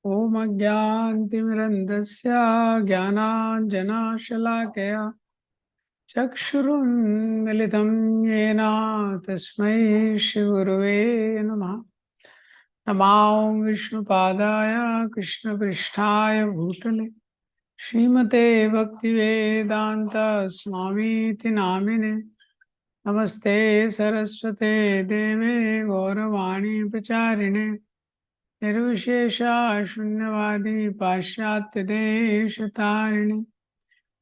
ॐ अज्ञानतिमिरन्धस्य ज्ञानाञ्जनशलाकया चक्षुरुन्मिलितं येन तस्मै श्रीगुरवे नमः। नमामि विष्णुपादाय कृष्णपृष्ठाय भूतले श्रीमते भक्तिवेदान्त स्वामीति नामिने। नमस्ते सरस्वते देवे गौरवाणी प्रचारिणे निर्विशेषा शून्यवादी पाश्चात्य देश तारिणी।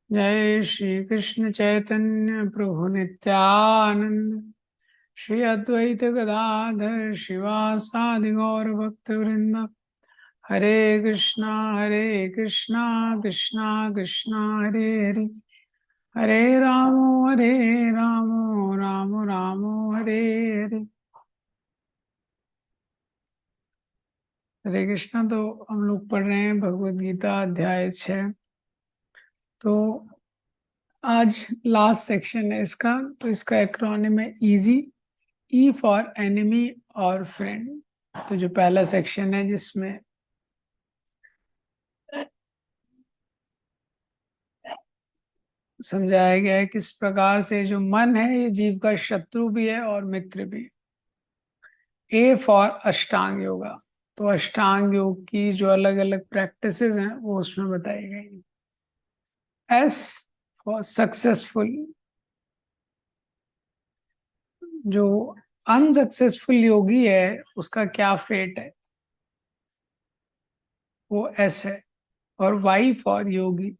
जय श्री कृष्ण चैतन्य प्रभु नित्यानंद श्री अद्वैत गदाधर शिवासादि गौर भक्त वृंद। हरे कृष्णा कृष्णा कृष्णा हरे हरे हरे रामो रामो हरे हरे। हरे कृष्णा। तो हम लोग पढ़ रहे हैं भगवद गीता अध्याय 6। तो आज लास्ट सेक्शन है इसका। तो इसका एक्रोनिम है इजी, ई फॉर एनिमी और फ्रेंड। तो जो पहला सेक्शन है जिसमें समझाया गया है किस प्रकार से जो मन है ये जीव का शत्रु भी है और मित्र भी। ए फॉर अष्टांग योगा। तो अष्टांग योग की जो अलग अलग प्रैक्टिसेस हैं वो उसमें बताई गई। S for successful. जो अनसक्सेसफुल योगी है उसका क्या फेट है, वो एस है। और वाई फॉर योगी।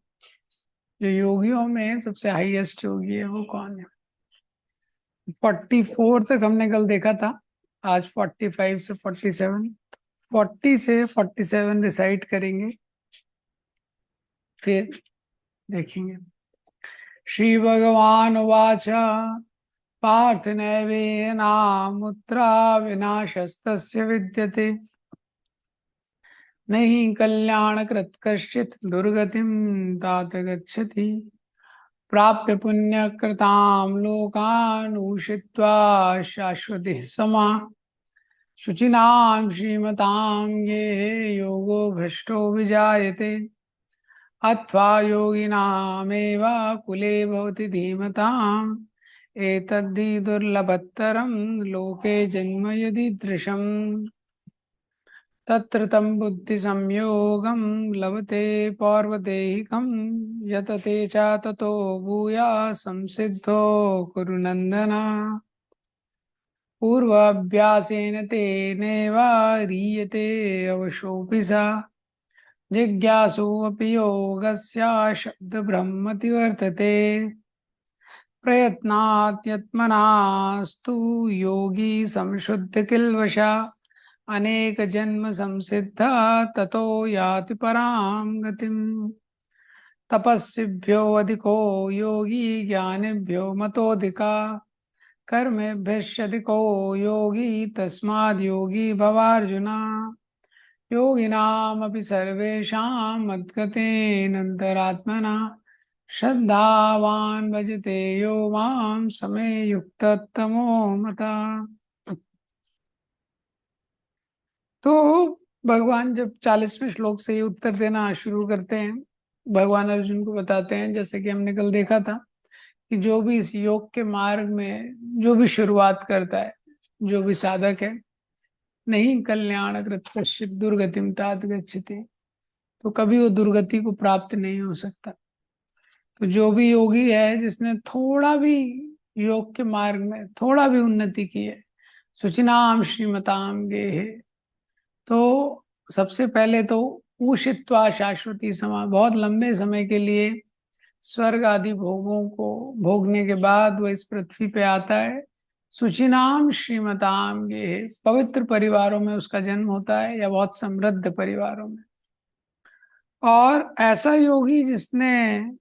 जो योगियों में सबसे हाईएस्ट योगी है वो कौन है। 44 तक हमने कल देखा था, आज 45 से 47, 40 से 47 रिसाइट करेंगे, फिर देखेंगे। श्री भगवान वाच पार्थ नैवेनामुत्रा विनाशस्तस्य विद्यते नहीं कल्याणकृत कश्चित् दुर्गतिं तात गच्छति प्राप्य पुण्यकृतां लोकान् उषित्वा शाश्वतिः समा शुचिनां श्रीमतां ये योगो भ्रष्टो विजायते अथवा योगिनामेव कुले भवति धीमताम् एतद्धि दुर्लभतरं लोके जन्म यदीदृशम् तत्र तं बुद्धि संयोगं लभते पौर्वदेहिकं यतते च ततो भूया संसिद्धो कुरु नन्दन पूर्वाभ्यासेन तेनैव ह्रियते अवशोऽपि सा जिज्ञासु अपि योगस्य शब्दब्रह्मति वर्तते प्रयत्नात्यत्मनास्तु योगी संशुद्ध किल्वशा अनेक जन्म संसिद्ध ततो याति परां गतिम् तपस्विभ्यो अधिको योगी ज्ञानिभ्यो मतोऽधिका कर्मेभ्यश्चाधिको योगी तस्माद् योगी भवार्जुना योगिनामपि सर्वेषां मद्गतेनन्तरात्मना श्रद्धावान् भजते यो मां समे युक्ततमो मता। तो भगवान जब 40वें श्लोक से ये उत्तर देना शुरू करते हैं, भगवान अर्जुन को बताते हैं, जैसे कि हमने कल देखा था कि जो भी इस योग के मार्ग में जो भी शुरुआत करता है, जो भी साधक है, नहीं कल्याणकृत कश्चित् दुर्गतिम तात गच्छति, तो कभी वो दुर्गति को प्राप्त नहीं हो सकता। तो जो भी योगी है जिसने थोड़ा भी योग के मार्ग में थोड़ा भी उन्नति की है, सुचिनाम श्रीमताम गेहे, तो सबसे पहले तो उषित्वा शाश्वती समा, बहुत लंबे समय के लिए स्वर्ग आदि भोगों को भोगने के बाद वो इस पृथ्वी पे आता है। सुचिनाम श्रीमताम गेहे, पवित्र परिवारों में उसका जन्म होता है या बहुत समृद्ध परिवारों में। और ऐसा योगी जिसने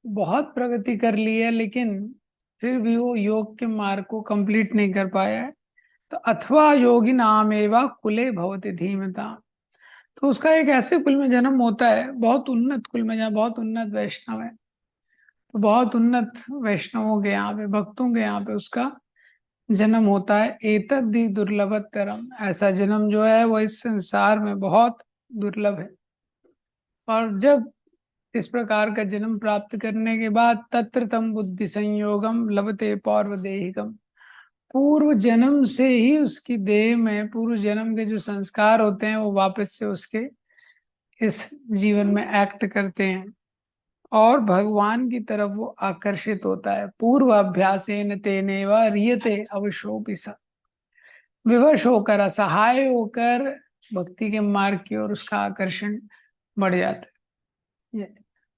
बहुत प्रगति कर ली है लेकिन फिर भी वो योग के मार्ग को कंप्लीट नहीं कर पाया है, तो अथवा योगी नाम एवं कुले भवति धीमता, तो उसका एक ऐसे कुल में जन्म होता है, बहुत उन्नत कुल में, जहाँ बहुत उन्नत वैष्णव है। तो बहुत उन्नत वैष्णवों के यहाँ पे, भक्तों के यहाँ पे उसका जन्म होता है। एतद्धि दुर्लभतरम, ऐसा जन्म जो है वो इस संसार में बहुत दुर्लभ है। और जब इस प्रकार का जन्म प्राप्त करने के बाद तत्र तम बुद्धि संयोगम लभते पौर्व देहिकम, पूर्व जन्म से ही उसकी देह में पूर्व जन्म के जो संस्कार होते हैं वो वापस से उसके इस जीवन में एक्ट करते हैं और भगवान की तरफ वो आकर्षित होता है। पूर्व अभ्यासेन तेनेव रियते अवशोपि स, विवश होकर असहाय होकर भक्ति के मार्ग की ओर उसका आकर्षण बढ़ जाता है। ये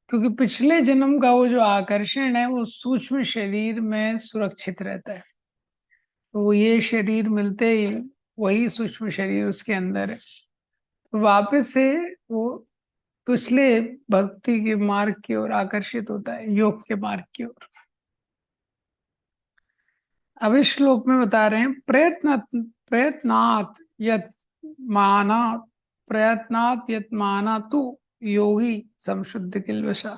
क्योंकि पिछले जन्म का वो जो आकर्षण है वो सूक्ष्म शरीर में सुरक्षित रहता है, तो वो ये शरीर मिलते ही वही सूक्ष्म शरीर उसके अंदर है, तो वापस से वो पिछले भक्ति के मार्ग की ओर आकर्षित होता है, योग के मार्ग की ओर। अब इस श्लोक में बता रहे हैं प्रयत्नात यत माना, प्रयत्नात यत माना तू योगी संशुद्ध किल्बिषा।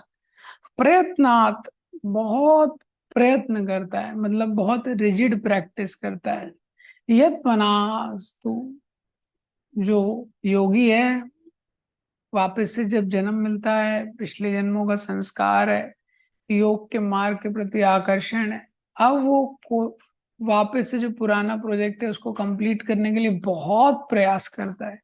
प्रयत्नात, बहुत प्रयत्न करता है, मतलब बहुत रिजिड प्रैक्टिस करता है। यत मनास्तु, जो योगी है, वापस से जब जन्म मिलता है, पिछले जन्मों का संस्कार है, योग के मार्ग के प्रति आकर्षण है, अब वो वापस से जो पुराना प्रोजेक्ट है उसको कंप्लीट करने के लिए बहुत प्रयास करता है।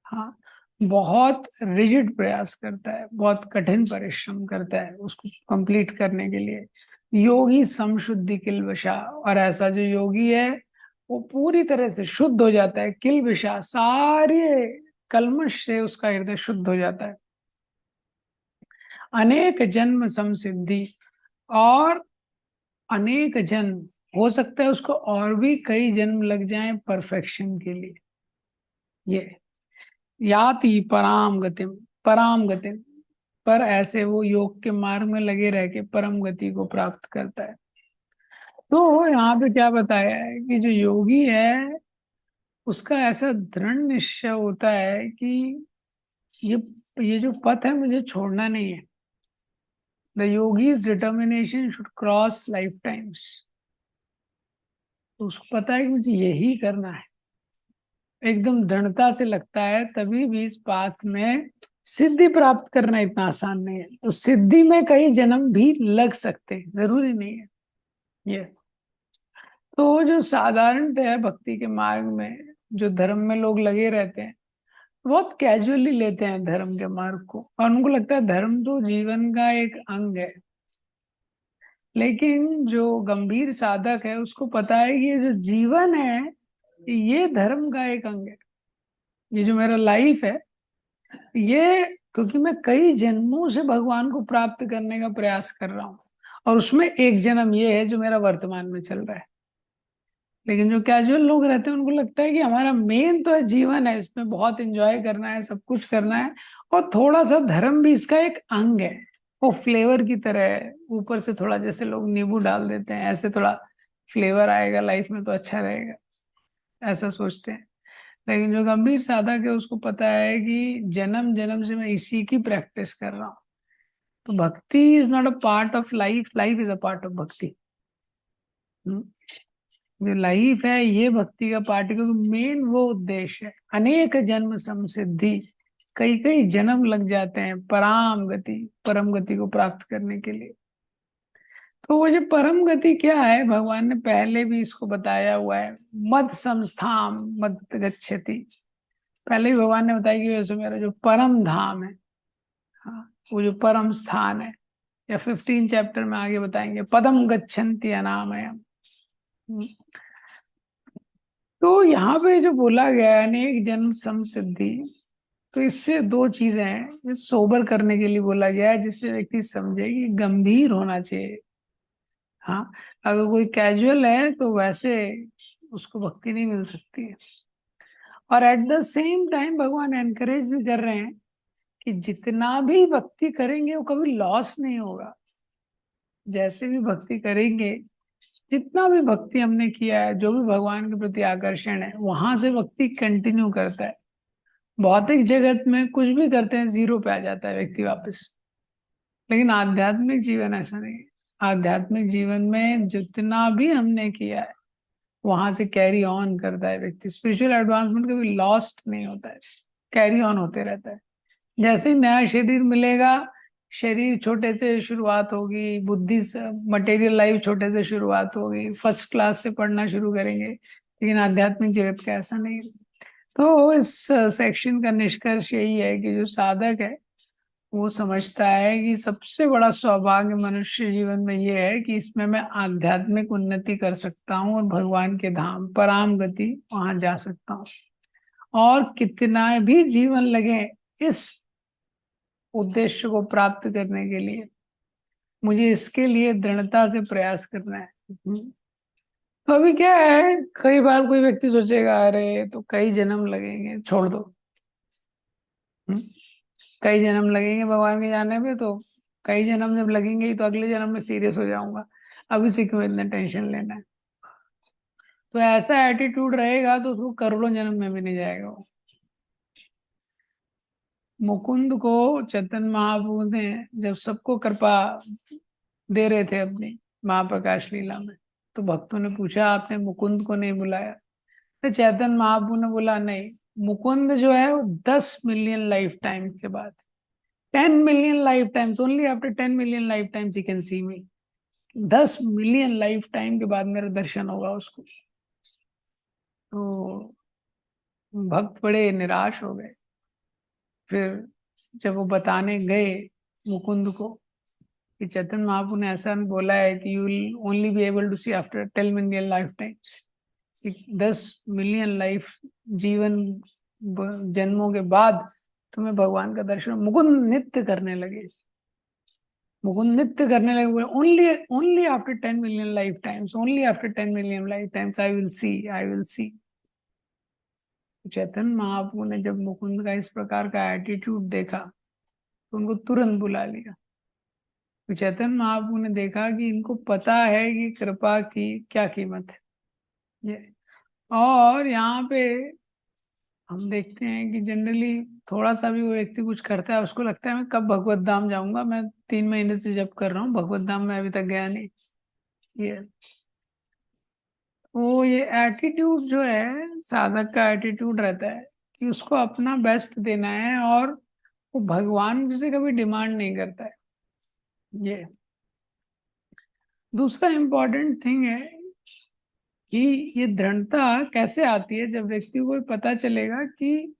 हाँ, बहुत रिजिड प्रयास करता है, बहुत कठिन परिश्रम करता है उसको कंप्लीट करने के लिए। योगी समशुद्धि किल्बिषा, और ऐसा जो योगी है वो पूरी तरह से शुद्ध हो जाता है। किल्बिषा, सारे कल्मश से उसका हृदय शुद्ध हो जाता है। अनेक जन्म समसिद्धि, और अनेक जन्म, हो सकता है उसको और भी कई जन्म लग जाएं परफेक्शन के लिए। ये याति पराम गतिम, पर ऐसे वो योग के मार्ग में लगे रह के परम गति को प्राप्त करता है। तो यहाँ पे क्या बताया है कि जो योगी है उसका ऐसा दृढ़ निश्चय होता है कि ये ये जो पथ है मुझे छोड़ना नहीं है। The yogis determination should cross life times, तो उसको पता है कि मुझे यही करना है, एकदम दृढ़ता से लगता है। तभी भी इस पाथ में सिद्धि प्राप्त करना इतना आसान नहीं है, तो सिद्धि में कई जन्म भी लग सकते हैं, जरूरी नहीं है ये। तो जो साधारणतः है भक्ति के मार्ग में जो धर्म में लोग लगे रहते हैं, बहुत कैजुअली लेते हैं धर्म के मार्ग को, और उनको लगता है धर्म तो जीवन का एक अंग है। लेकिन जो गंभीर साधक है उसको पता है कि ये जो जीवन है ये धर्म का एक अंग है। ये जो मेरा लाइफ है ये, क्योंकि मैं कई जन्मों से भगवान को प्राप्त करने का प्रयास कर रहा हूँ, और उसमें एक जन्म ये है जो मेरा वर्तमान में चल रहा है। लेकिन जो कैजुअल लोग रहते हैं उनको लगता है कि हमारा मेन तो है जीवन है, इसमें बहुत एंजॉय करना है, सब कुछ करना है, और थोड़ा सा धर्म भी इसका एक अंग है। वो फ्लेवर की तरह है, ऊपर से थोड़ा, जैसे लोग नींबू डाल देते हैं, ऐसे थोड़ा फ्लेवर आएगा लाइफ में तो अच्छा रहेगा, ऐसा सोचते हैं। लेकिन जो गंभीर साधक है उसको पता है कि जन्म जन्म से मैं इसी की प्रैक्टिस कर रहा हूँ। तो भक्ति is not a part of life, life is a part of भक्ति। जो लाइफ है ये भक्ति का पार्ट है, क्योंकि मेन वो उद्देश्य है। अनेक जन्म समसिद्धि, कई कई जन्म लग जाते हैं पराम गति, परम गति को प्राप्त करने के लिए। तो वो जो परम गति क्या है, भगवान ने पहले भी इसको बताया हुआ है। मद संस्थाम मद गच्छति, पहले ही भगवान ने बताया कि ये मेरा जो परम धाम है, हाँ, वो जो परम स्थान है, या 15 चैप्टर में आगे बताएंगे पदम गच्छन्ति अनामयम। तो यहाँ पे जो बोला गया है अनेक जन्म समसिद्धि, तो इससे दो चीजें हैं। ये सोबर करने के लिए बोला गया है, जिससे व्यक्ति समझे कि गंभीर होना चाहिए। हाँ, अगर कोई कैजुअल है तो वैसे उसको भक्ति नहीं मिल सकती है। और एट द सेम टाइम भगवान एनकरेज भी कर रहे हैं कि जितना भी भक्ति करेंगे वो कभी लॉस नहीं होगा। जैसे भी भक्ति करेंगे, जितना भी भक्ति हमने किया है, जो भी भगवान के प्रति आकर्षण है, वहां से भक्ति कंटिन्यू करता है। भौतिक जगत में कुछ भी करते हैं जीरो पे आ जाता है व्यक्ति वापस। लेकिन आध्यात्मिक जीवन ऐसा नहीं है। आध्यात्मिक जीवन में जितना भी हमने किया है वहां से कैरी ऑन करता है व्यक्ति। स्पिरिचुअल एडवांसमेंट कभी लॉस्ट नहीं होता है, कैरी ऑन होते रहता है। जैसे ही नया शरीर मिलेगा, शरीर छोटे से शुरुआत होगी, बुद्धि मटेरियल लाइफ छोटे से शुरुआत होगी, फर्स्ट क्लास से पढ़ना शुरू करेंगे, लेकिन आध्यात्मिक जगत का ऐसा नहीं है। तो इस सेक्शन का निष्कर्ष यही है कि जो साधक है वो समझता है कि सबसे बड़ा सौभाग्य मनुष्य जीवन में ये है कि इसमें मैं आध्यात्मिक उन्नति कर सकता हूँ और भगवान के धाम पराम गति वहां जा सकता हूँ। और कितना भी जीवन लगे इस उद्देश्य को प्राप्त करने के लिए, मुझे इसके लिए दृढ़ता से प्रयास करना है। तो अभी क्या है, कई बार कोई व्यक्ति सोचेगा अरे तो कई जन्म लगेंगे, छोड़ दो। हम्म? कई जन्म लगेंगे भगवान के जाने में, तो कई जन्म जब लगेंगे ही तो अगले जन्म में सीरियस हो जाऊंगा, अभी से क्यों इतना टेंशन लेना है। तो ऐसा एटीट्यूड रहेगा तो उसको करोड़ों जन्म में भी नहीं जाएगा वो। मुकुंद को चैतन्य महाप्रभु ने जब सबको कृपा दे रहे थे अपनी महाप्रकाश लीला में, तो भक्तों ने पूछा आपने मुकुंद को नहीं बुलाया? तो चैतन्य महाप्रभु ने बोला नहीं, मुकुंद जो है वो 10 मिलियन लाइफ टाइम के बाद, 10 million life times, only after 10 million life times he can see me. 10 million life time के बाद मेरा दर्शन होगा उसको। तो भक्त बड़े निराश हो गए। फिर जब वो बताने गए मुकुंद को कि चैतन्य महाप्रभु ने ऐसा बोला है कि you will only be able to see after 10 million life times, 10 million life जीवन जन्मों के बाद तुम्हें भगवान का दर्शन। मुकुंद नृत्य करने लगे, मुकुंद नृत्य करने लगे, बोले only only after 10 million life times, only after 10 million life times I will see, I will see. Chaitanya Mahaprabhu ने जब मुकुंद का इस प्रकार का एटीट्यूड देखा तो उनको तुरंत बुला लिया। तो चैतन्य महाप्रभु ने देखा कि इनको पता है कि कृपा की क्या कीमत है ये। और यहाँ पे हम देखते हैं कि जनरली थोड़ा सा भी वो व्यक्ति कुछ करता है, उसको लगता है मैं कब भगवत धाम जाऊंगा, मैं 3 महीने से जप कर रहा हूँ, भगवत धाम में अभी तक गया नहीं। ये वो ये एटीट्यूड जो है, साधक का एटीट्यूड रहता है कि उसको अपना बेस्ट देना है और वो भगवान से कभी डिमांड नहीं करता है। ये दूसरा इम्पोर्टेंट थिंग है कि ये दृढ़ता कैसे आती है, जब व्यक्ति को पता चलेगा कि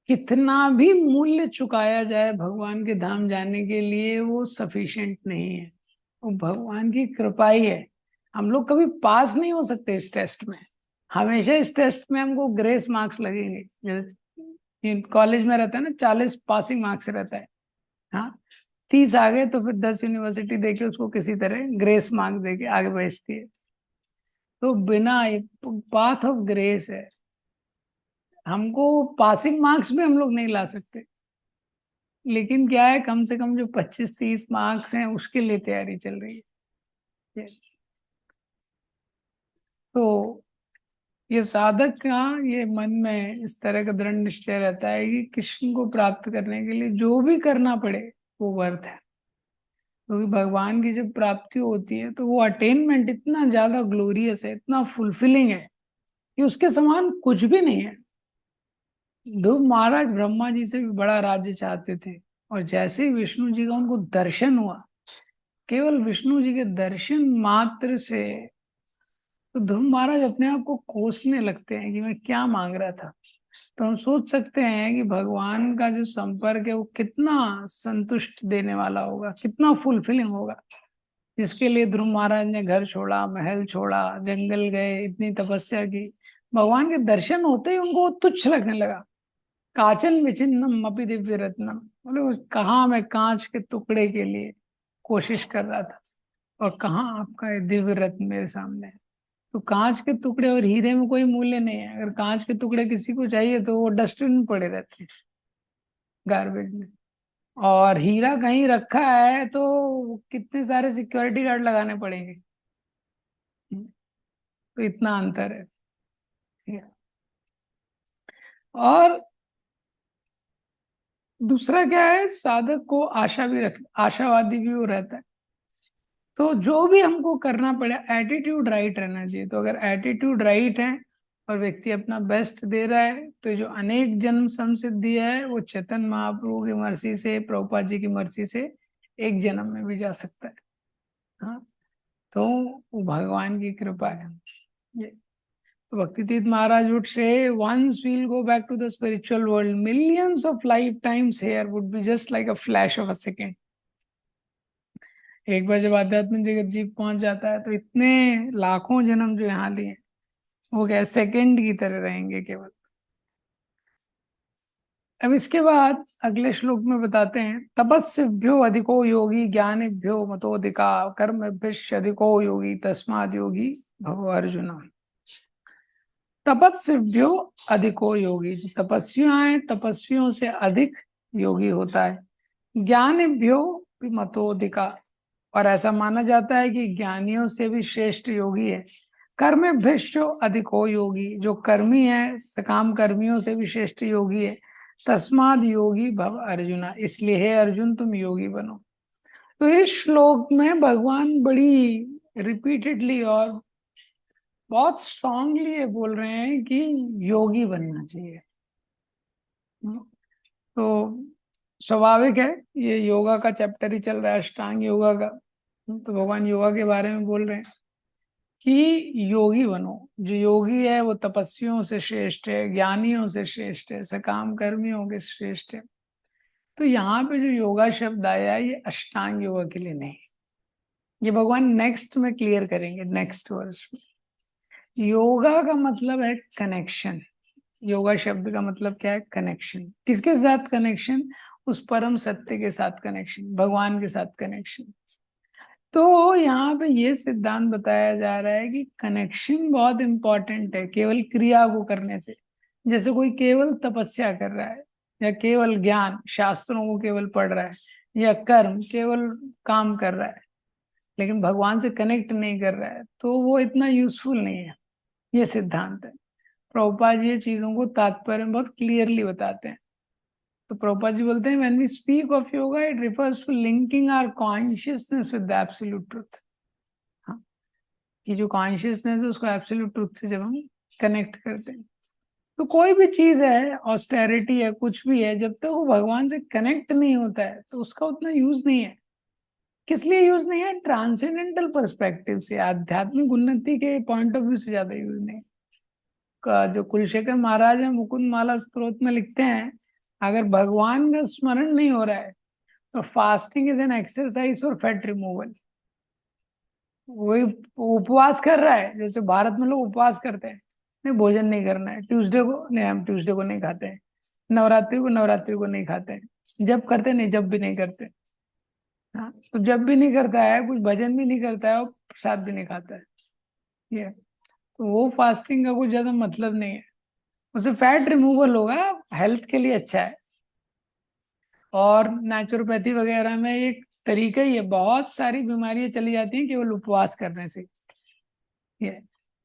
कितना भी मूल्य चुकाया जाए भगवान के धाम जाने के लिए वो सफिशिएंट नहीं है, वो भगवान की कृपा ही है। हम लोग कभी पास नहीं हो सकते इस टेस्ट में, हमेशा इस टेस्ट में हमको ग्रेस मार्क्स लगेंगे। जैसे कॉलेज में रहता है ना, 40 पासिंग मार्क्स रहता है, हाँ 30 आ गए तो फिर 10 यूनिवर्सिटी देके उसको किसी तरह ग्रेस मार्क्स देके आगे भेजती है। तो बिना, पाथ ऑफ ग्रेस है, हमको पासिंग मार्क्स भी हम लोग नहीं ला सकते, लेकिन क्या है कम से कम जो 25-30 मार्क्स हैं उसके लिए तैयारी चल रही है। तो ये साधक का ये मन में इस तरह का दृढ़ निश्चय रहता है कि कृष्ण को प्राप्त करने के लिए जो भी करना पड़े वो वर्थ है। क्योंकि भगवान की जब प्राप्ति होती है तो वो अटेनमेंट इतना ज्यादा ग्लोरियस है, इतना फुलफिलिंग है कि उसके समान कुछ भी नहीं है। ध्रुव महाराज ब्रह्मा जी से भी बड़ा राज्य चाहते थे, और जैसे ही विष्णु जी का उनको दर्शन हुआ, केवल विष्णु जी के दर्शन मात्र से तो ध्रुव महाराज अपने आप को कोसने लगते हैं कि मैं क्या मांग रहा था। तो हम सोच सकते हैं कि भगवान का जो संपर्क है वो कितना संतुष्ट देने वाला होगा, कितना फुलफिलिंग होगा, जिसके लिए ध्रुव महाराज ने घर छोड़ा, महल छोड़ा, जंगल गए, इतनी तपस्या की। भगवान के दर्शन होते ही उनको वो तुच्छ लगने लगा। काचन विचिन्नम अपि दिव्य रत्नम, बोले कहाँ मैं कांच के टुकड़े के लिए कोशिश कर रहा था और कहाँ आपका ये दिव्य रत्न मेरे सामने है। तो कांच के टुकड़े और हीरे में कोई मूल्य नहीं है। अगर कांच के टुकड़े किसी को चाहिए तो वो डस्टबिन में पड़े रहते हैं, गार्बेज में। और हीरा कहीं रखा है तो कितने सारे सिक्योरिटी गार्ड लगाने पड़ेंगे। तो इतना अंतर है। और दूसरा क्या है, साधक को आशा भी रख, आशावादी भी वो रहता है तो जो भी हमको करना पड़े, एटीट्यूड राइट रहना चाहिए। तो अगर एटीट्यूड राइट है और व्यक्ति अपना बेस्ट दे रहा है, तो जो अनेक जन्म संसिद्धि है वो चेतन महाप्रभु की मर्जी से, प्रभुपाद जी की मर्जी से एक जन्म में भी जा सकता है। हाँ, तो वो भगवान की कृपा है ये। तो भक्तितीर्थ महाराज would say, once we'll go back to the spiritual world, millions of lifetimes here would be just like a flash of a second. एक बार जब आध्यात्मिक जगत जीव पहुंच जाता है तो इतने लाखों जन्म जो यहाँ लिए वो क्या सेकंड की तरह रहेंगे केवल। अब इसके बाद अगले श्लोक में बताते हैं, तपस्विभ्यो अधिको योगी ज्ञानिभ्यो मतोधिका कर्मभ्यश्च अधिको योगी तस्माद् योगी भव अर्जुन। तपस्विभ्यो अधिको योगी, जो तपस्वियां हैं तपस्वियों से अधिक योगी होता है। ज्ञानिभ्यो मतोधिका, और ऐसा माना जाता है कि ज्ञानियों से भी श्रेष्ठ योगी है। कर्मभ्यश्च अधिको योगी, जो कर्मी है सकाम कर्मियों से भी श्रेष्ठ योगी है। तस्माद योगी भव अर्जुना, इसलिए हे अर्जुन तुम योगी बनो। तो इस श्लोक में भगवान बड़ी रिपीटेडली और बहुत स्ट्रांगली ये बोल रहे हैं कि योगी बनना चाहिए। तो स्वाभाविक है, ये योगा का चैप्टर ही चल रहा है, अष्टांग योगा का। तो भगवान योगा के बारे में बोल रहे हैं कि योगी बनो। जो योगी है वो तपस्वियों से श्रेष्ठ है, ज्ञानियों से श्रेष्ठ है, सकाम कर्मियों के श्रेष्ठ है। तो यहाँ पे जो योगा शब्द आया ये अष्टांग योगा के लिए नहीं, ये भगवान नेक्स्ट में क्लियर करेंगे, नेक्स्ट वर्स में। योगा का मतलब है कनेक्शन। योगा शब्द का मतलब क्या है? कनेक्शन। किसके साथ कनेक्शन? उस परम सत्य के साथ कनेक्शन, भगवान के साथ कनेक्शन। तो यहाँ पे ये सिद्धांत बताया जा रहा है कि कनेक्शन बहुत इंपॉर्टेंट है केवल क्रिया को करने से। जैसे कोई केवल तपस्या कर रहा है, या केवल ज्ञान शास्त्रों को केवल पढ़ रहा है, या कर्म केवल काम कर रहा है, लेकिन भगवान से कनेक्ट नहीं कर रहा है, तो वो इतना यूजफुल नहीं है। ये सिद्धांत है। प्रभुपाद जी ये चीजों को तात्पर्य में बहुत क्लियरली बताते हैं। तो प्रभुपाद जी बोलते हैं, when we speak of yoga it refers to linking our consciousness with the absolute truth. हाँ, कि जो कॉन्शियसनेस है उसको एब्सोल्यूट ट्रुथ से जब हम कनेक्ट करते हैं, तो कोई भी चीज है, ऑस्टेरिटी है, कुछ भी है, जब तक वो भगवान से कनेक्ट नहीं होता है तो उसका उतना यूज नहीं है। किस लिए यूज नहीं है? ट्रांसेंडेंटल पर्सपेक्टिव से, आध्यात्मिक उन्नति के पॉइंट ऑफ व्यू से ज्यादा यूज नहीं है। जो कुलशेखर महाराज है मुकुंद माला स्तोत्र में लिखते हैं, अगर भगवान का स्मरण नहीं हो रहा है तो fasting is an exercise for fat removal. वही उपवास कर रहा है, जैसे भारत में लोग उपवास करते हैं, नहीं भोजन नहीं करना है ट्यूसडे को, नहीं हम ट्यूसडे को नहीं खाते हैं, नवरात्रि को नवरात्रि को नहीं खाते हैं, जब करते नहीं, जब भी नहीं करते। हाँ, तो जब भी नहीं करता है, कुछ भजन भी नहीं करता है और प्रसाद भी नहीं खाता है, ये तो वो फास्टिंग का कुछ ज्यादा मतलब नहीं है। उससे फैट रिमूवल होगा, हेल्थ के लिए अच्छा है। और नेचुरोपैथी वगैरह में एक तरीका ही है, बहुत सारी बीमारियां चली जाती हैं केवल उपवास करने से। ये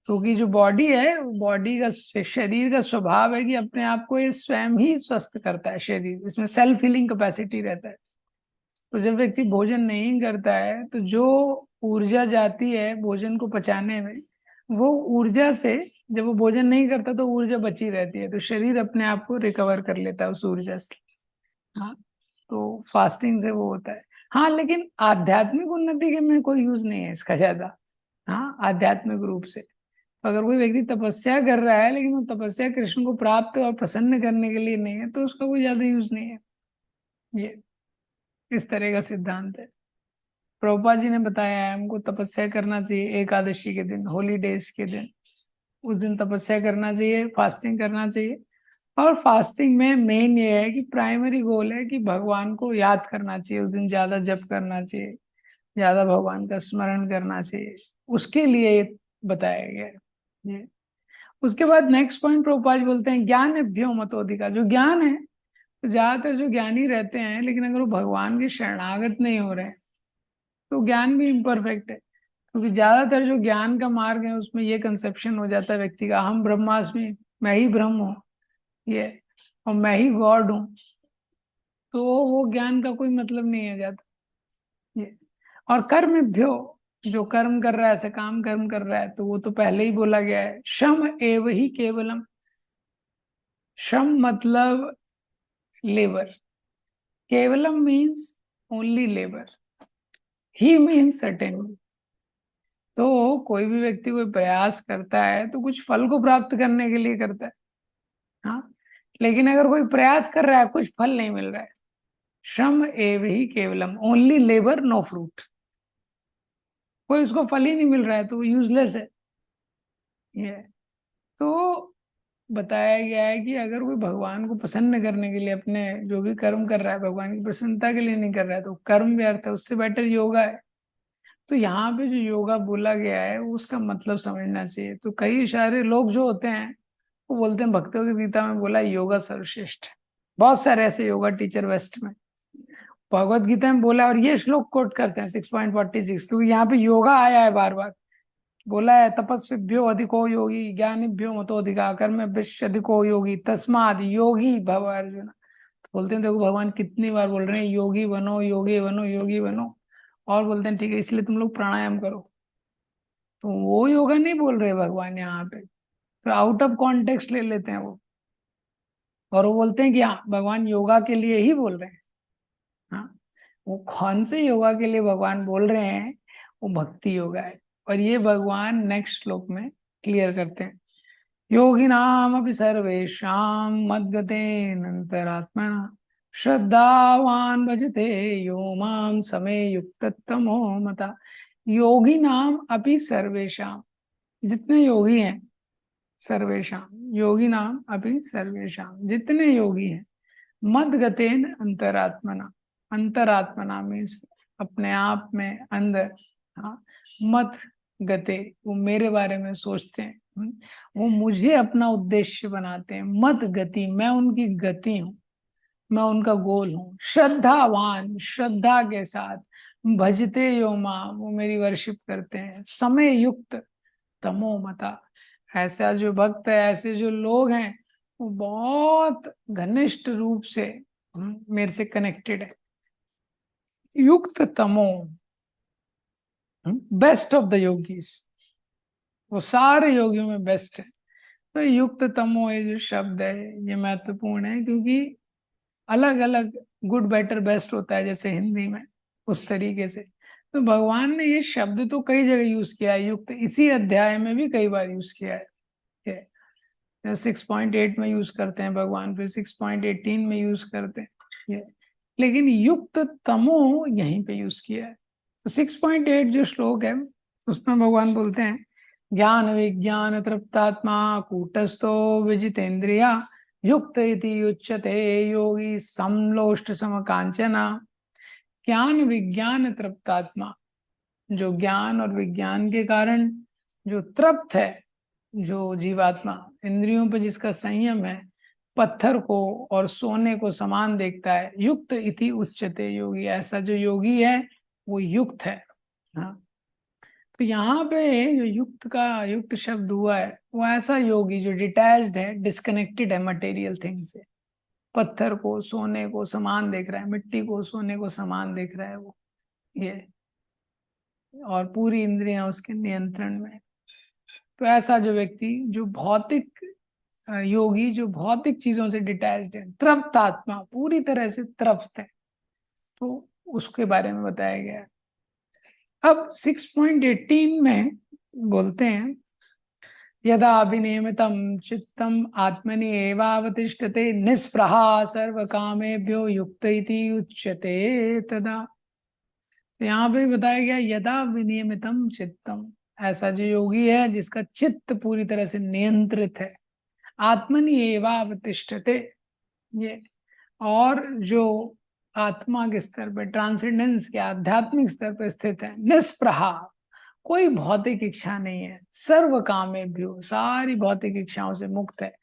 क्योंकि जो बॉडी है, बॉडी का शरीर का स्वभाव है कि अपने आप को ये स्वयं ही स्वस्थ करता है शरीर, इसमें सेल्फ हीलिंग कैपेसिटी रहता है। तो जब व्यक्ति भोजन नहीं करता है तो जो ऊर्जा जाती है भोजन को पचाने में, वो ऊर्जा से, जब वो भोजन नहीं करता तो ऊर्जा बची रहती है, तो शरीर अपने आप को रिकवर कर लेता है उस ऊर्जा से। हाँ, तो फास्टिंग से वो होता है। हाँ, लेकिन आध्यात्मिक उन्नति के में कोई यूज नहीं है इसका ज्यादा। हाँ, आध्यात्मिक रूप से अगर कोई व्यक्ति तपस्या कर रहा है लेकिन वो तपस्या कृष्ण को प्राप्त और प्रसन्न करने के लिए नहीं है, तो उसका कोई ज्यादा यूज नहीं है। ये इस तरह का सिद्धांत है। प्रभुपाद जी ने बताया है हमको तपस्या करना चाहिए एकादशी के दिन, होली डेज के दिन, उस दिन तपस्या करना चाहिए, फास्टिंग करना चाहिए। और फास्टिंग में मेन ये है कि प्राइमरी गोल है कि भगवान को याद करना चाहिए, उस दिन ज्यादा जप करना चाहिए, ज्यादा भगवान का स्मरण करना चाहिए, उसके लिए ये बताया गया है ये। उसके बाद नेक्स्ट पॉइंट प्रभुपाद बोलते हैं, ज्ञान अभ्यो मतोधिका। जो ज्ञान है, तो ज्यादातर जो ज्ञानी रहते हैं लेकिन अगर वो भगवान के शरणागत नहीं हो रहे हैं तो ज्ञान भी इम्परफेक्ट है। क्योंकि ज्यादातर जो ज्ञान का मार्ग है उसमें ये कंसेप्शन हो जाता है व्यक्ति का, हम ब्रह्मास्मि, मैं ही ब्रह्म हूँ, ये और मैं ही गॉड हूँ, तो वो ज्ञान का कोई मतलब नहीं है जाता ये। और कर्मभ्यो, जो कर्म कर रहा है, ऐसा काम कर्म कर रहा है, तो वो तो पहले ही बोला गया है, श्रम एव ही केवलम। श्रम मतलब लेबर, केवलम मीन्स ओनली लेबर, ही मीन्स सर्टेन। तो कोई भी व्यक्ति कोई प्रयास करता है तो कुछ फल को प्राप्त करने के लिए करता है, हाँ। लेकिन अगर कोई प्रयास कर रहा है, कुछ फल नहीं मिल रहा है, श्रम एव ही केवलम, ओनली लेबर नो फ्रूट, कोई उसको फल ही नहीं मिल रहा है तो वो यूजलेस है। ये तो बताया गया है कि अगर कोई भगवान को प्रसन्न करने के लिए अपने जो भी कर्म कर रहा है, भगवान की प्रसन्नता के लिए नहीं कर रहा है, तो कर्म व्यर्थ है, उससे बेटर योगा है। तो यहाँ पे जो योगा बोला गया है उसका मतलब समझना चाहिए। तो कई सारे लोग जो होते हैं वो बोलते हैं भक्तों की गीता में बोला योगा सर्वश्रेष्ठ है। बहुत सारे ऐसे योगा टीचर वेस्ट में भगवत गीता में बोला, और ये श्लोक कोट करते हैं 6.46, क्योंकि यहाँ पे योगा आया है बार बार। बोला है तपस्विभ्यो अधिको योगी ज्ञानिभ्यो मतो अधिका कर्मभ्यश्च अधिको योगी तस्माद योगी भव अर्जुन। तो बोलते हैं देखो भगवान कितनी बार बोल रहे हैं योगी बनो योगी बनो योगी बनो, और बोलते हैं ठीक है इसलिए तुम लोग प्राणायाम करो। तो वो योगा नहीं बोल रहे भगवान यहाँ पे, तो आउट ऑफ कॉन्टेक्स्ट ले लेते हैं वो, और वो बोलते हैं कि हाँ भगवान योगा के लिए ही बोल रहे हैं। हाँ, वो कौन से योगा के लिए भगवान बोल रहे हैं, वो भक्ति योगा है। और ये भगवान नेक्स्ट श्लोक में क्लियर करते हैं, योगिनाम अपि सर्वेषां मद्गतेनन्तरात्मना श्रद्धावान भजते यो माम समे युक्ततमो मता। योगी नाम अपि सर्वेषां, जितने योगी हैं, सर्वेषां, योगी नाम अपि सर्वेषां, जितने योगी हैं, मद्गतेन अंतरात्मना, अंतरात्मना मीन्स अपने आप में अंदर, हाँ, मत गते वो मेरे बारे में सोचते हैं, वो मुझे अपना उद्देश्य बनाते हैं। मत गति मैं उनकी गति हूँ, मैं उनका गोल हूँ। श्रद्धावान श्रद्धा के साथ, भजते यो मां वो मेरी वर्शिप करते हैं। समय युक्त तमो मता, ऐसा जो भक्त है, ऐसे जो लोग हैं वो बहुत घनिष्ठ रूप से मेरे से कनेक्टेड है। युक्त तमो, बेस्ट ऑफ द योगीज, वो सारे योगियों में बेस्ट है। तो युक्त तमो ये जो शब्द है ये महत्वपूर्ण है, क्योंकि अलग अलग गुड बेटर बेस्ट होता है जैसे हिंदी में, उस तरीके से। तो भगवान ने ये शब्द तो कई जगह यूज किया है, युक्त इसी अध्याय में भी कई बार यूज किया है। 6.8 में यूज करते हैं भगवान, फिर 6.18 में यूज करते हैं ये, लेकिन युक्त तमो यहीं पे यूज किया है। तो 6.8 जो श्लोक है उसमें भगवान बोलते हैं, ज्ञान विज्ञान तृप्तात्मा कूटस्थो विजितेन्द्रिया युक्त इति उच्यते योगी समलोष्ट समकांचना। ज्ञान विज्ञान तृप्तात्मा, जो ज्ञान और विज्ञान के कारण जो तृप्त है, जो जीवात्मा, इंद्रियों पर जिसका संयम है, पत्थर को और सोने को समान देखता है। युक्त इति उच्चते योगी, ऐसा जो योगी है वो युक्त है। हाँ, तो यहाँ पे जो युक्त का युक्त शब्द हुआ है वो ऐसा योगी जो डिटैच्ड है, डिस्कनेक्टेड है मटेरियल थिंग से। पत्थर को सोने को समान देख रहा है, मिट्टी को सोने को समान देख रहा है वो, ये, और पूरी इंद्रियां उसके नियंत्रण में। तो ऐसा जो व्यक्ति जो भौतिक योगी, जो भौतिक चीजों से डिटैच्ड है, तृप्त आत्मा, पूरी तरह से तृप्त है, तो उसके बारे में बताया गया है। अब 6.18 में बोलते हैं, यदा विनियमितं चित्तम आत्मनि एवावतिष्ठते निस्पृहा सर्व कामेभ्यो युक्त इति उच्यते तदा। तो यहाँ पे बताया गया यदा विनियमितम चित्तम, ऐसा जो योगी है जिसका चित्त पूरी तरह से नियंत्रित है, आत्मनि एवावतिष्ठते, ये, और जो आत्मा के स्तर पर, ट्रांसेंडेंस के आध्यात्मिक स्तर पर स्थित है, निस्पृहा, कोई भौतिक इच्छा नहीं है, सर्व कामेभ्यो, सारी भौतिक इच्छाओं से मुक्त है,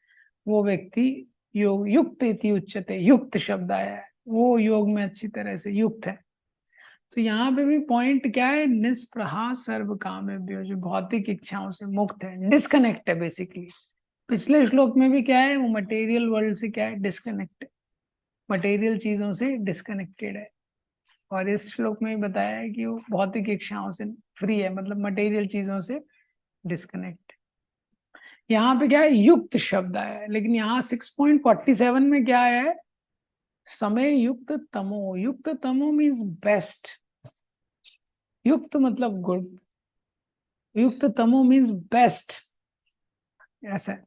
वो व्यक्ति योग युक्त इति उच्चते, युक्त शब्द आया है, वो योग में अच्छी तरह से युक्त है। तो यहाँ पे भी पॉइंट क्या है, निस्पृहा सर्व कामेभ्यो, जो भौतिक इच्छाओं से मुक्त है, डिस्कनेक्ट है बेसिकली। पिछले श्लोक में भी क्या है, वो मटेरियल वर्ल्ड से क्या है, डिस्कनेक्ट है, मटेरियल चीजों से डिस्कनेक्टेड है। और इस श्लोक में भी बताया है कि वो भौतिक इच्छाओं से फ्री है, मतलब मटेरियल चीजों से डिस्कनेक्ट। यहाँ पे क्या है, युक्त शब्द आया है, लेकिन यहाँ 6.47 में क्या है, समय युक्त तमो। युक्त तमो मीन्स बेस्ट। युक्त मतलब गुड, युक्त तमो मीन्स बेस्ट, ऐसा है।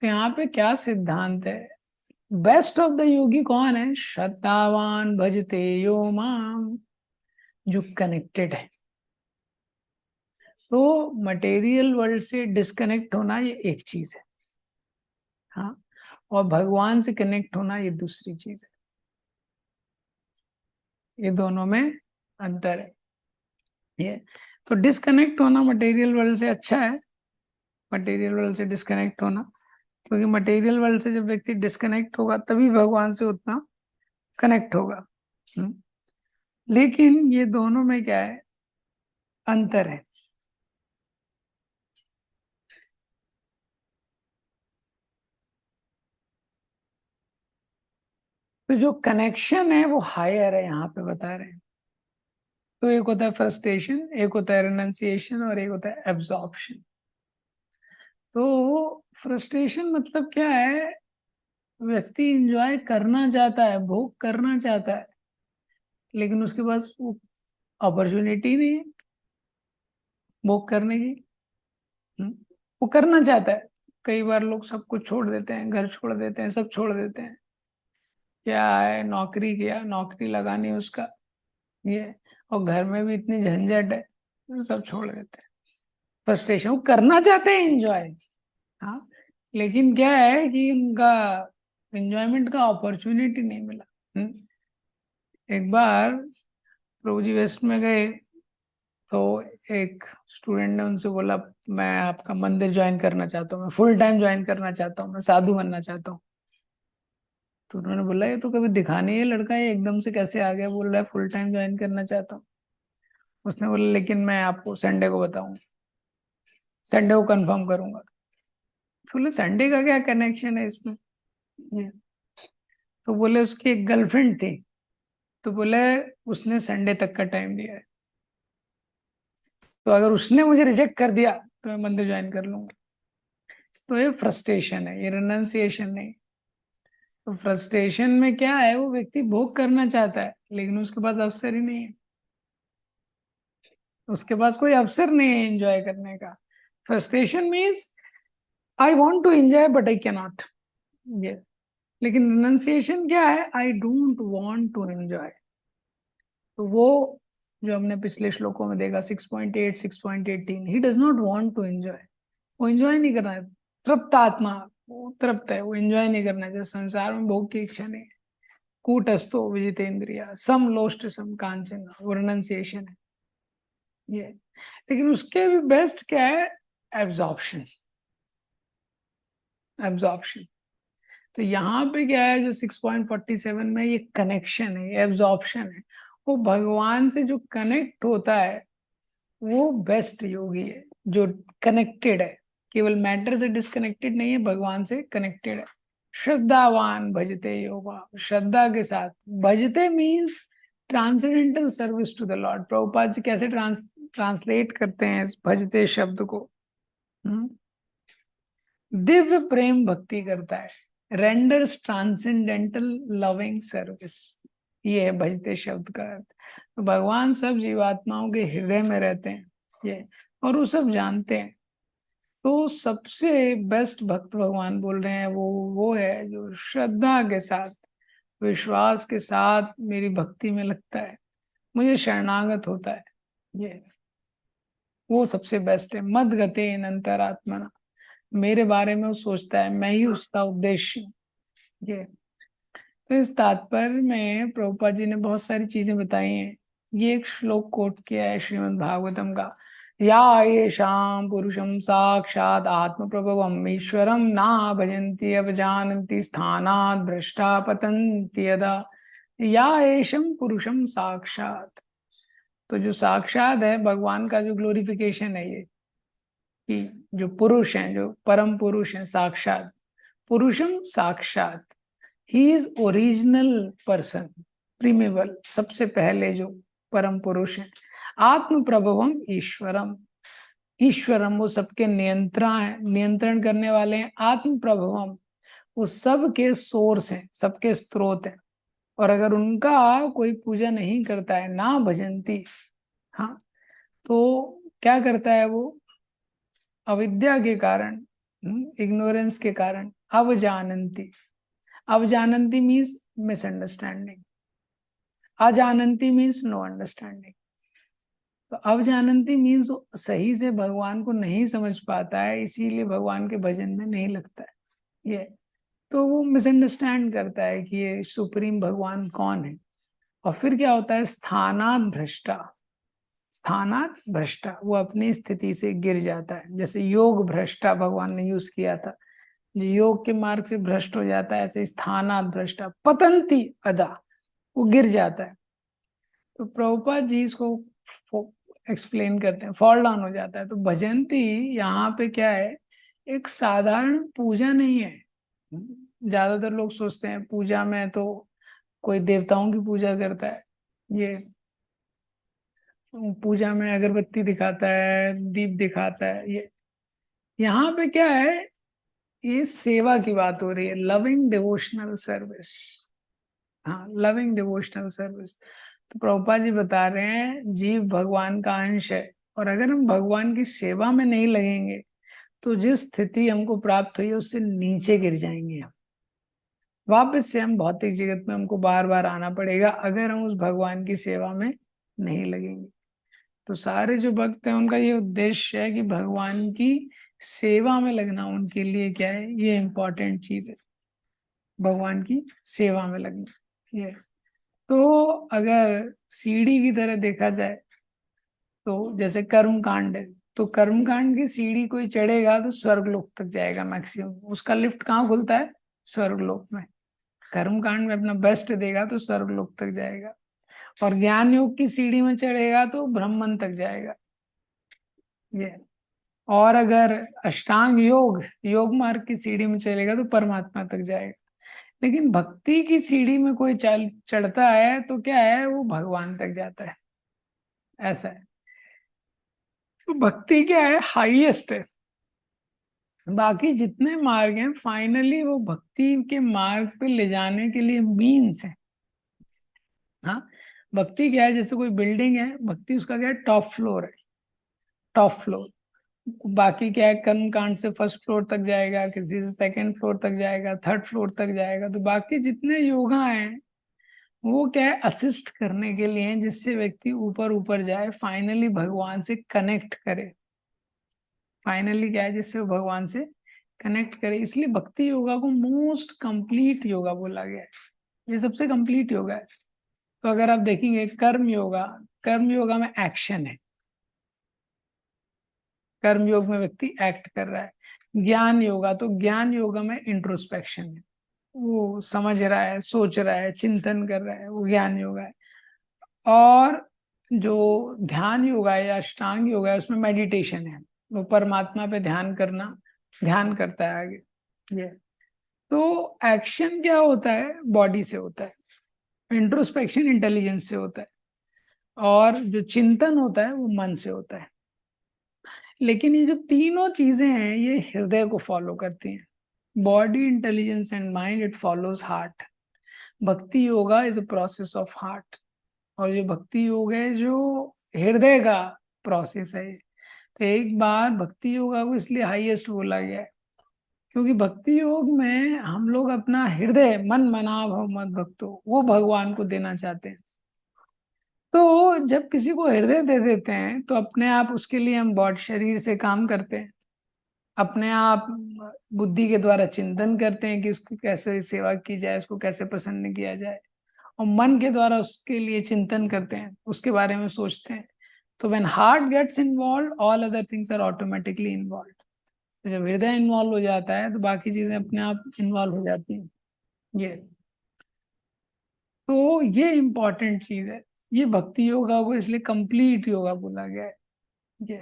तो यहाँ पे क्या सिद्धांत है, बेस्ट ऑफ द योगी कौन है, श्रद्धावान भजते यो माम, जो कनेक्टेड है। तो मटेरियल वर्ल्ड से डिस्कनेक्ट होना ये एक चीज है, हाँ, और भगवान से कनेक्ट होना ये दूसरी चीज है। ये दोनों में अंतर है। ये तो डिस्कनेक्ट होना मटेरियल वर्ल्ड से अच्छा है, मटेरियल वर्ल्ड से डिस्कनेक्ट होना, क्योंकि मटेरियल वर्ल्ड से जब व्यक्ति डिस्कनेक्ट होगा तभी भगवान से उतना कनेक्ट होगा। लेकिन ये दोनों में क्या है, अंतर है। तो जो कनेक्शन है वो हायर है, यहाँ पे बता रहे हैं। तो एक होता है फ्रस्ट्रेशन, एक होता है रिनंसिएशन, और एक होता है एब्जॉर्प्शन। तो फ्रस्ट्रेशन मतलब क्या है, व्यक्ति इंजॉय करना चाहता है, भोग करना चाहता है, लेकिन उसके पास वो अपॉर्चुनिटी नहीं है भोग करने की। हम्म, वो करना चाहता है। कई बार लोग सब कुछ छोड़ देते हैं, घर छोड़ देते हैं, सब छोड़ देते हैं, क्या है, नौकरी किया, नौकरी लगानी उसका ये, और घर में भी इतनी झंझट है, सब छोड़ देते हैं। फ्रस्ट्रेशन, वो करना चाहते हैं एंजॉय, हाँ, लेकिन क्या है कि उनका एंजॉयमेंट का अपॉर्चुनिटी नहीं मिला। एक बार प्रभु जी वेस्ट में गए, तो एक स्टूडेंट ने उनसे बोला, मैं आपका मंदिर ज्वाइन करना चाहता हूँ, मैं फुल टाइम ज्वाइन करना चाहता हूँ, मैं साधु बनना चाहता हूँ। तो उन्होंने बोला, ये तो कभी दिखा नहीं है लड़का, ये एकदम से कैसे आ गया, बोल रहा है फुल टाइम ज्वाइन करना चाहता हूँ। उसने बोला, लेकिन मैं आपको संडे को बताऊंगा, संडे को कंफर्म करूंगा। तो बोले, संडे का क्या कनेक्शन है इसमें ये? तो बोले, उसकी एक गर्लफ्रेंड थी, तो बोले उसने संडे तक का टाइम दिया है, तो अगर उसने मुझे रिजेक्ट कर दिया तो मैं मंदिर ज्वाइन कर लूंगा। तो ये फ्रस्ट्रेशन है, ये रिनंसिएशन नहीं। तो फ्रस्ट्रेशन में क्या है, वो व्यक्ति भोग करना चाहता है, लेकिन उसके पास अवसर ही नहीं है, उसके पास कोई अवसर नहीं है एंजॉय करने का। Frustration means I want to enjoy but I can not, ये। लेकिन रिनंसिएशन क्या है, I don't want to enjoy. तो वो जो हमने पिछले श्लोकों में देखा, 6.8, 6.18, he does not want to enjoy. वो एंजॉय नहीं करना है, तृप्त आत्मा, वो तृप्त है, वो एंजॉय नहीं करना है। जैसे संसार में भोग की इच्छा नहीं है, कूटस्थो विजितेंद्रिया सम लोष्ट सम कांचन, वो रिनंसिएशन है ये। लेकिन उसके भी बेस्ट क्या है, एब्जॉर्प्शन। एब्जॉर्प्शन, तो यहाँ पे क्या है, जो 6.47 में ये कनेक्शन है, ये एब्जॉर्प्शन है, वो भगवान से जो कनेक्ट होता है वो बेस्ट योगी है, जो कनेक्टेड है, केवल मैटर से डिस्कनेक्टेड नहीं है, भगवान से कनेक्टेड है। श्रद्धावान भजते योगा, श्रद्धा के साथ, भजते means transcendental service to the Lord. Prabhupada ji कैसे ट्रांसलेट करते हैं इस भजते शब्द को, हम्म? दिव्य प्रेम भक्ति करता है, रेंडर्स ट्रांसेंडेंटल लविंग सर्विस, ये है भजते शब्द का अर्थ। तो भगवान सब जीवात्माओं के हृदय में रहते हैं ये, और वो सब जानते हैं। तो सबसे बेस्ट भक्त भगवान बोल रहे हैं, वो है जो श्रद्धा के साथ, विश्वास के साथ मेरी भक्ति में लगता है, मुझे शरणागत होता है, ये वो सबसे बेस्ट है। मद गते अनंतरात्मना, मेरे बारे में वो सोचता है, मैं ही उसका उद्देश्य हूँ, ये। तो इस तात्पर्य में प्रभुपाद जी ने बहुत सारी चीजें बताई हैं। ये एक श्लोक कोट किया है श्रीमद् भागवतम का, या ये शाम पुरुषम साक्षात आत्म प्रभवम ईश्वरम ना भजन्ति अवजानन्ति स्थानात् भ्रष्टा पतन्ति यदा, या एषम पुरुषम साक्षात। तो जो साक्षात है भगवान का जो ग्लोरिफिकेशन है ये, कि जो पुरुष हैं, जो परम पुरुष हैं, साक्षात पुरुषम साक्षात, he is original person, preamble, सबसे पहले जो परम पुरुष है। आत्म प्रभवम ईश्वरम, ईश्वरम वो सबके नियंत्रण करने वाले हैं। आत्म प्रभवम वो सबके सोर्स हैं, सबके स्रोत हैं। और अगर उनका कोई पूजा नहीं करता है, ना भजंती, हाँ, तो क्या करता है वो? अविद्या के कारण, इग्नोरेंस के कारण, अवजानंती, अवजानंती मीन्स मिसअंडरस्टैंडिंग, अजानंती मीन्स नो अंडरस्टैंडिंग। तो अवजानंती मीन्स वो सही से भगवान को नहीं समझ पाता है, इसीलिए भगवान के भजन में नहीं लगता है ये। तो वो मिसअंडरस्टैंड करता है कि ये सुप्रीम भगवान कौन है। और फिर क्या होता है? स्थानात भ्रष्टा, स्थानात भ्रष्टा, वो अपनी स्थिति से गिर जाता है। जैसे योग भ्रष्टा भगवान ने यूज किया था, जो योग के मार्ग से भ्रष्ट हो जाता है, ऐसे स्थानात भ्रष्टा पतंती अदा, वो गिर जाता है। तो प्रभुपाद जी इसको एक्सप्लेन करते हैं, फॉल डाउन हो जाता है। तो भजंती यहाँ पे क्या है? एक साधारण पूजा नहीं है। ज्यादातर लोग सोचते हैं पूजा में तो कोई देवताओं की पूजा करता है, ये पूजा में अगरबत्ती दिखाता है, दीप दिखाता है। ये यहाँ पे क्या है? ये सेवा की बात हो रही है, लविंग डिवोशनल सर्विस। हाँ, लविंग डिवोशनल सर्विस। तो प्रभुपाद जी बता रहे हैं जीव भगवान का अंश है, और अगर हम भगवान की सेवा में नहीं लगेंगे तो जिस स्थिति हमको प्राप्त हुई है उससे नीचे गिर जाएंगे हम। वापस से हम भौतिक जगत में हमको बार बार आना पड़ेगा अगर हम उस भगवान की सेवा में नहीं लगेंगे। तो सारे जो भक्त हैं उनका ये उद्देश्य है कि भगवान की सेवा में लगना उनके लिए क्या है? ये इम्पोर्टेंट चीज है, भगवान की सेवा में लगना ये। तो अगर सीढ़ी की तरह देखा जाए तो जैसे कर्म कांड है, तो कर्म कांड की सीढ़ी कोई चढ़ेगा तो स्वर्ग लोक तक जाएगा मैक्सिमम, उसका लिफ्ट कहाँ खुलता है? स्वर्ग लोक में। कर्म कांड में अपना बेस्ट देगा तो स्वर्ग लोक तक जाएगा, और ज्ञान योग की सीढ़ी में चढ़ेगा तो ब्रह्मन तक जाएगा ये। और अगर अष्टांग योग, योग मार्ग की सीढ़ी में चलेगा तो परमात्मा तक जाएगा। लेकिन भक्ति की सीढ़ी में कोई चढ़ता है तो क्या है? वो भगवान तक जाता है, ऐसा है। तो भक्ति क्या है? हाईएस्ट है। बाकी जितने मार्ग हैं फाइनली वो भक्ति के मार्ग पे ले जाने के लिए मीन्स है। हाँ, भक्ति क्या है? जैसे कोई बिल्डिंग है, भक्ति उसका क्या है? टॉप फ्लोर है, टॉप फ्लोर। बाकी क्या है? कर्म कांड से फर्स्ट फ्लोर तक जाएगा, किसी से सेकंड फ्लोर तक जाएगा, थर्ड फ्लोर तक जाएगा। तो बाकी जितने योगा हैं वो क्या है? असिस्ट करने के लिए हैं, जिससे व्यक्ति ऊपर ऊपर जाए, फाइनली भगवान से कनेक्ट करे। फाइनली क्या है? जिससे वो भगवान से कनेक्ट करे। इसलिए भक्ति योगा को मोस्ट कंप्लीट योगा बोला गया है, ये सबसे कंप्लीट योगा है। तो अगर आप देखेंगे कर्म योगा, कर्म योगा में एक्शन है, कर्म योग में व्यक्ति एक्ट कर रहा है। ज्ञान योगा, तो ज्ञान योगा में इंट्रोस्पेक्शन है, वो समझ रहा है, सोच रहा है, चिंतन कर रहा है, वो ज्ञान योगा है। और जो ध्यान योगा है या अष्टांग योगा है उसमें मेडिटेशन है, वो परमात्मा पे ध्यान करना, ध्यान करता है आगे ये। तो एक्शन क्या होता है? बॉडी से होता है, इंट्रोस्पेक्शन इंटेलिजेंस से होता है, और जो चिंतन होता है वो मन से होता है। लेकिन ये जो तीनों चीजें हैं ये हृदय को फॉलो करती हैं। Body, intelligence and mind, it follows heart. Bhakti yoga is a process of heart, और जो भक्ति योग है जो हृदय का प्रोसेस है। तो एक बार भक्ति योगा को इसलिए हाईएस्ट बोला गया है क्योंकि भक्ति योग में हम लोग अपना हृदय, मन मना भव मत भक्तो, वो भगवान को देना चाहते हैं। तो जब किसी को हृदय दे देते हैं तो अपने आप उसके लिए हम बॉडी शरीर से काम करते हैं, अपने आप बुद्धि के द्वारा चिंतन करते हैं कि इसको कैसे सेवा की जाए, इसको कैसे प्रसन्न किया जाए, और मन के द्वारा उसके लिए चिंतन करते हैं, उसके बारे में सोचते हैं। तो when heart gets involve all other things are automatically involve. तो जब हृदय इन्वॉल्व हो जाता है तो बाकी चीजें अपने आप इन्वॉल्व हो जाती हैं ये। तो ये इम्पोर्टेंट चीज है, ये भक्ति योगा को इसलिए कंप्लीट योगा बोला गया है ये।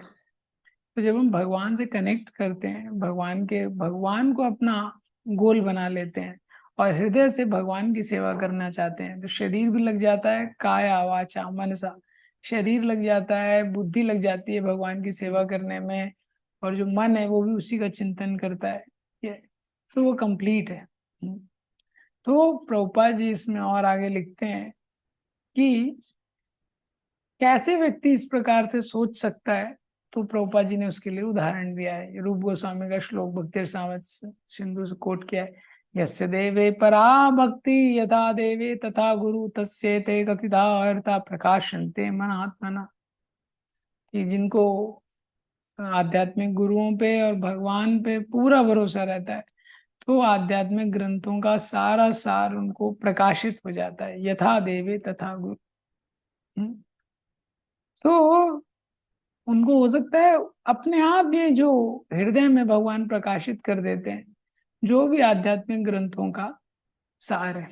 तो जब हम भगवान से कनेक्ट करते हैं, भगवान को अपना गोल बना लेते हैं, और हृदय से भगवान की सेवा करना चाहते हैं, तो शरीर भी लग जाता है, काया वाचा मनसा, शरीर लग जाता है, बुद्धि लग जाती है भगवान की सेवा करने में, और जो मन है वो भी उसी का चिंतन करता है। ये तो वो कंप्लीट है। तो प्रभुपाद जी इसमें और आगे लिखते हैं कि कैसे व्यक्ति इस प्रकार से सोच सकता है, तो प्रभुपाद जी ने उसके लिए उदाहरण दिया है। रूप गोस्वामी का श्लोक भक्ति रसामृत सिंधु से कोट किया है, यस्य देवे परा भक्ति यथा देवे तथा गुरु तस्येते कथिता अर्था प्रकाशन्ते मनात्मना। कि जिनको आध्यात्मिक गुरुओं पे और भगवान पे पूरा भरोसा रहता है, तो आध्यात्मिक ग्रंथों का सारा सार उनको प्रकाशित हो जाता है, यथा देवे तथा गुरु। तो उनको हो सकता है अपने आप ये जो हृदय में भगवान प्रकाशित कर देते हैं जो भी आध्यात्मिक ग्रंथों का सार है।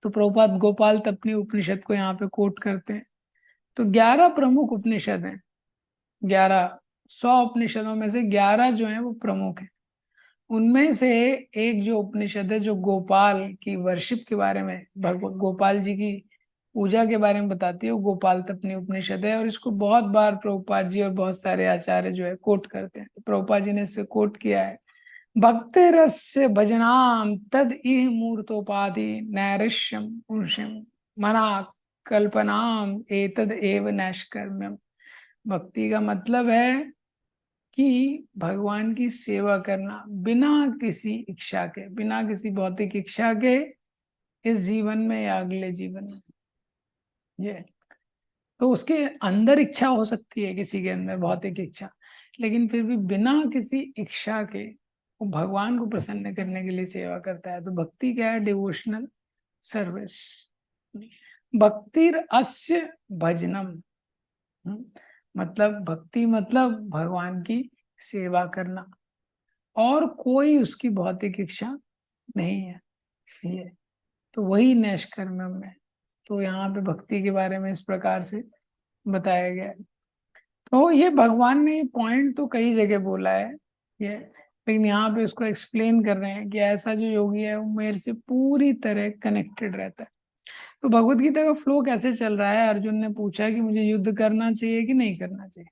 तो प्रभुपाद गोपाल तपनी उपनिषद को यहाँ पे कोट करते हैं। तो 11 प्रमुख उपनिषद हैं, 11 100 उपनिषदों में से 11 जो हैं वो प्रमुख हैं। उनमें से एक जो उपनिषद है जो गोपाल की वर्शिप के बारे में, भगवान गोपाल जी की पूजा के बारे में बताती है, वो गोपाल तपनी उपनिषद है। और इसको बहुत बार प्रभुपाद जी और बहुत सारे आचार्य जो है कोट करते हैं। प्रभुपाद जी ने इससे कोट किया है, भक्ति रस्य भजनाम तद इह मूर्तोपाधि नैरिश्यम पुरुषम मना कल्पनाम एतद एव नैष्कर्म्यम। भक्ति का मतलब है कि भगवान की सेवा करना बिना किसी इच्छा के, बिना किसी भौतिक इच्छा के, इस जीवन में या अगले जीवन में। ये तो उसके अंदर इच्छा हो सकती है, किसी के अंदर भौतिक इच्छा, लेकिन फिर भी बिना किसी इच्छा के वो भगवान को प्रसन्न करने के लिए सेवा करता है। तो भक्ति क्या है? Devotional service. भक्तिर अस्य भजनम, मतलब भक्ति मतलब भगवान की सेवा करना, और कोई उसकी भौतिक इच्छा नहीं है। ये तो वही नैष्कर्म्यम है। तो यहाँ पे भक्ति के बारे में इस प्रकार से बताया गया है। तो ये भगवान ने पॉइंट तो कई जगह बोला है ये, लेकिन यहाँ पे उसको एक्सप्लेन कर रहे हैं कि ऐसा जो योगी है वो मेरे से पूरी तरह कनेक्टेड रहता है। तो भगवत गीता का फ्लो कैसे चल रहा है? अर्जुन ने पूछा कि मुझे युद्ध करना चाहिए कि नहीं करना चाहिए,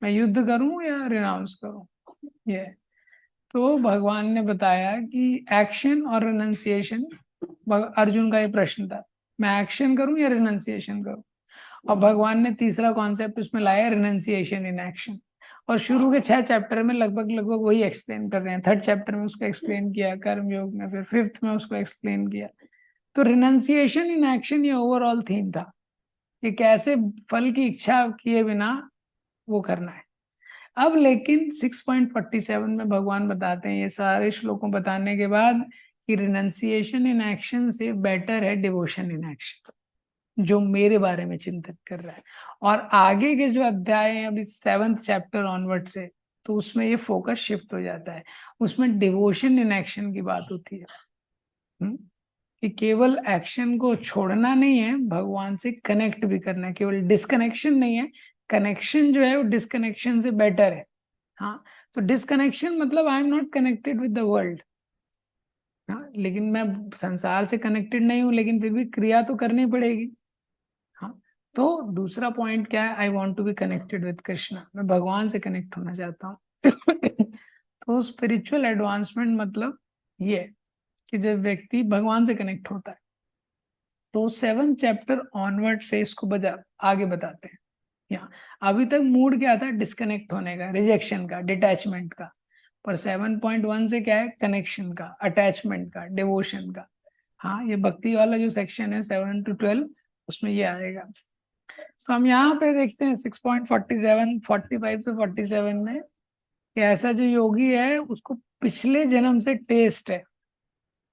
मैं युद्ध करूं या रिनाउंस करूं। ये तो भगवान ने बताया कि एक्शन और रिनंसिएशन, अर्जुन का ये प्रश्न था, मैं एक्शन करूं या रिनंसिएशन करूं। और भगवान ने तीसरा कॉन्सेप्ट उसमें लाया, रिनंसिएशन इन एक्शन। और शुरू के 6 चैप्टर में लगभग लगभग वही एक्सप्लेन कर रहे हैं। 3rd चैप्टर में उसको एक्सप्लेन किया कर्म योग में, फिर 5th में उसको एक्सप्लेन किया। तो रिनंसिएशन इन एक्शन ये ओवरऑल थीम था कि कैसे फल की इच्छा किए बिना वो करना है। अब लेकिन 6.47 में भगवान बताते हैं, ये सारे श्लोकों बताने के बाद, कि रिनंसिएशन इन एक्शन से बेटर है डिवोशन इन एक्शन, जो मेरे बारे में चिंतन कर रहा है। और आगे के जो अध्याय हैं अभी 7th चैप्टर ऑनवर्ड से, तो उसमें ये फोकस शिफ्ट हो जाता है, उसमें डिवोशन इन एक्शन की बात होती है। कि केवल एक्शन को छोड़ना नहीं है, भगवान से कनेक्ट भी करना है। केवल डिस्कनेक्शन नहीं है, कनेक्शन जो है वो डिस्कनेक्शन से बेटर है। हाँ, तो डिस्कनेक्शन मतलब I am not connected with the world, हाँ, लेकिन मैं संसार से कनेक्टेड नहीं हूं, लेकिन फिर भी क्रिया तो करनी पड़ेगी। हाँ, तो दूसरा पॉइंट क्या है? I want to be connected with Krishna, मैं भगवान से कनेक्ट होना चाहता हूँ। तो स्पिरिचुअल एडवांसमेंट मतलब ये कि जब व्यक्ति भगवान से कनेक्ट होता है, तो 7th चैप्टर ऑनवर्ड से इसको आगे बताते हैं। यहाँ अभी तक मूड क्या था? डिस्कनेक्ट होने का, रिजेक्शन का, डिटैचमेंट का। पर 7.1 से क्या है? कनेक्शन का, अटैचमेंट का, डिवोशन का। हाँ, ये भक्ति वाला जो सेक्शन है 7 to 12, उसमें ये आएगा। तो हम यहाँ पे देखते हैं 6.47 45 से 47 में कि ऐसा जो योगी है उसको पिछले जन्म से टेस्ट है,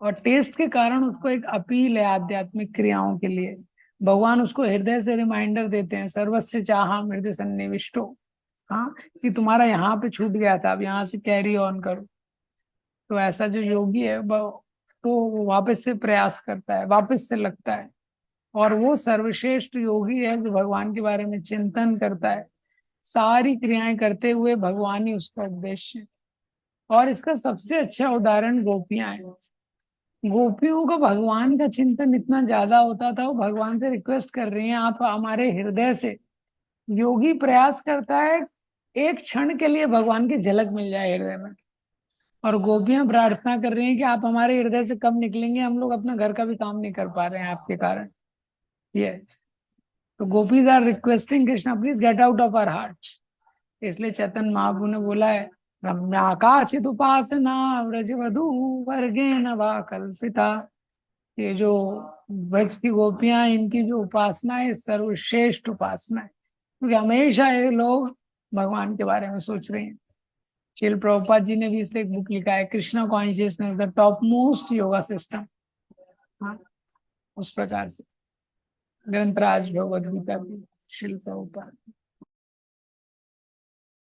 और टेस्ट के कारण उसको एक अपील है आध्यात्मिक क्रियाओं के लिए। भगवान उसको हृदय से रिमाइंडर देते हैं, सर्वस्य चाहा हृदय सन्निविष्टो। हाँ, कि तुम्हारा यहाँ पे छूट गया था, अब यहाँ से कैरी ऑन करो। तो ऐसा जो योगी है तो वो वापस से प्रयास करता है, वापस से लगता है, और वो सर्वश्रेष्ठ योगी है जो भगवान के बारे में चिंतन करता है, सारी क्रियाएं करते हुए भगवान ही उसका उद्देश्य है। और इसका सबसे अच्छा उदाहरण गोपियां हैं। गोपियों का भगवान का चिंतन इतना ज्यादा होता था, वो भगवान से रिक्वेस्ट कर रही हैं आप हमारे हृदय से। योगी प्रयास करता है एक क्षण के लिए भगवान की झलक मिल जाए हृदय में, और गोपियां प्रार्थना कर रही हैं कि आप हमारे हृदय से कब निकलेंगे, हम लोग अपना घर का भी काम नहीं कर पा रहे हैं आपके कारण। ये तो gopis are requesting Krishna please get out of our heart. इसलिए चैतन्य महाप्रभु ने बोला है, रम्या काचित उपासना व्रजवधू वर्गेण वा कल्पिता। ये जो ब्रज की गोपियां, इनकी जो उपासना है सर्वश्रेष्ठ उपासना है, क्योंकि हमेशा ये लोग भगवान के बारे में सोच रहे हैं। श्रील प्रभुपाद जी ने भी इसलिए एक बुक लिखा है, Krishna consciousness the top most yoga system. हाँ, उस प्रकार से ग्रंथराज भगवद गीता की श्रील प्रभुपाद।